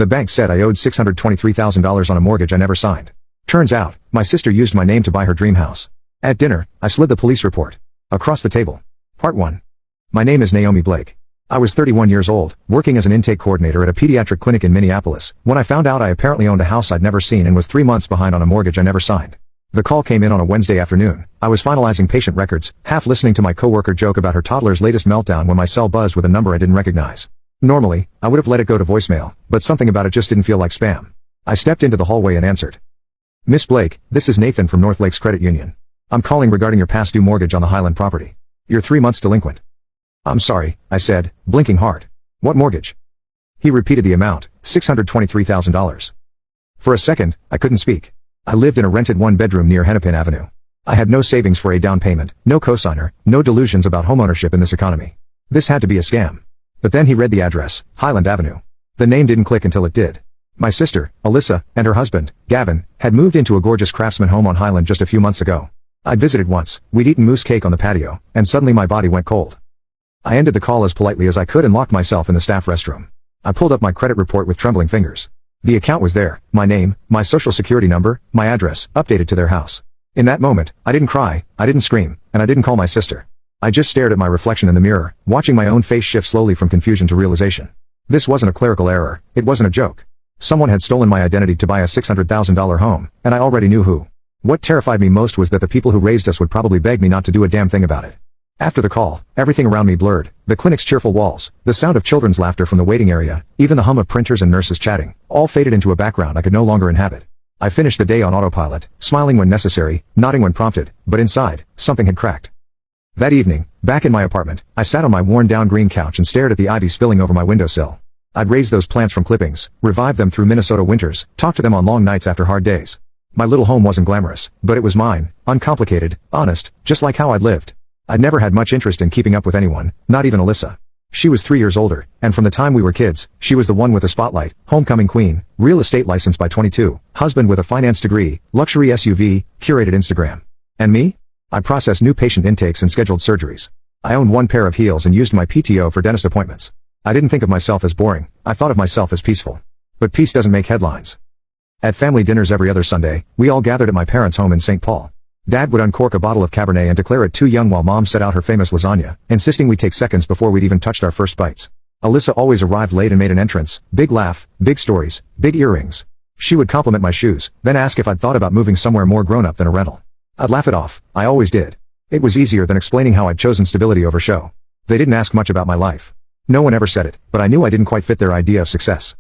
The bank said I owed $623,000 on a mortgage I never signed. Turns out, my sister used my name to buy her dream house. At dinner, I slid the police report. Across the table. Part 1. My name is Naomi Blake. I was 31 years old, working as an intake coordinator at a pediatric clinic in Minneapolis, when I found out I apparently owned a house I'd never seen and was 3 months behind on a mortgage I never signed. The call came in on a Wednesday afternoon. I was finalizing patient records, half listening to my coworker joke about her toddler's latest meltdown when my cell buzzed with a number I didn't recognize. Normally, I would have let it go to voicemail, but something about it just didn't feel like spam. I stepped into the hallway and answered. Miss Blake, this is Nathan from North Lakes Credit Union. I'm calling regarding your past due mortgage on the Highland property. You're 3 months delinquent. I'm sorry, I said, blinking hard. What mortgage? He repeated the amount, $623,000. For a second, I couldn't speak. I lived in a rented one-bedroom near Hennepin Avenue. I had no savings for a down payment, no cosigner, no delusions about homeownership in this economy. This had to be a scam. But then he read the address, Highland Avenue. The name didn't click until it did. My sister, Alyssa, and her husband, Gavin, had moved into a gorgeous craftsman home on Highland just a few months ago. I'd visited once, we'd eaten mousse cake on the patio, and suddenly my body went cold. I ended the call as politely as I could and locked myself in the staff restroom. I pulled up my credit report with trembling fingers. The account was there, my name, my social security number, my address, updated to their house. In that moment, I didn't cry, I didn't scream, and I didn't call my sister. I just stared at my reflection in the mirror, watching my own face shift slowly from confusion to realization. This wasn't a clerical error, it wasn't a joke. Someone had stolen my identity to buy a $600,000 home, and I already knew who. What terrified me most was that the people who raised us would probably beg me not to do a damn thing about it. After the call, everything around me blurred, the clinic's cheerful walls, the sound of children's laughter from the waiting area, even the hum of printers and nurses chatting, all faded into a background I could no longer inhabit. I finished the day on autopilot, smiling when necessary, nodding when prompted, but inside, something had cracked. That evening, back in my apartment, I sat on my worn-down green couch and stared at the ivy spilling over my windowsill. I'd raised those plants from clippings, revived them through Minnesota winters, talked to them on long nights after hard days. My little home wasn't glamorous, but it was mine, uncomplicated, honest, just like how I'd lived. I'd never had much interest in keeping up with anyone, not even Alyssa. She was 3 years older, and from the time we were kids, she was the one with the spotlight, homecoming queen, real estate license by 22, husband with a finance degree, luxury SUV, curated Instagram. And me? I processed new patient intakes and scheduled surgeries. I owned one pair of heels and used my PTO for dentist appointments. I didn't think of myself as boring, I thought of myself as peaceful. But peace doesn't make headlines. At family dinners every other Sunday, we all gathered at my parents' home in St. Paul. Dad would uncork a bottle of Cabernet and declare it too young while Mom set out her famous lasagna, insisting we take seconds before we'd even touched our first bites. Alyssa always arrived late and made an entrance, big laugh, big stories, big earrings. She would compliment my shoes, then ask if I'd thought about moving somewhere more grown-up than a rental. I'd laugh it off, I always did. It was easier than explaining how I'd chosen stability over show. They didn't ask much about my life. No one ever said it, but I knew I didn't quite fit their idea of success.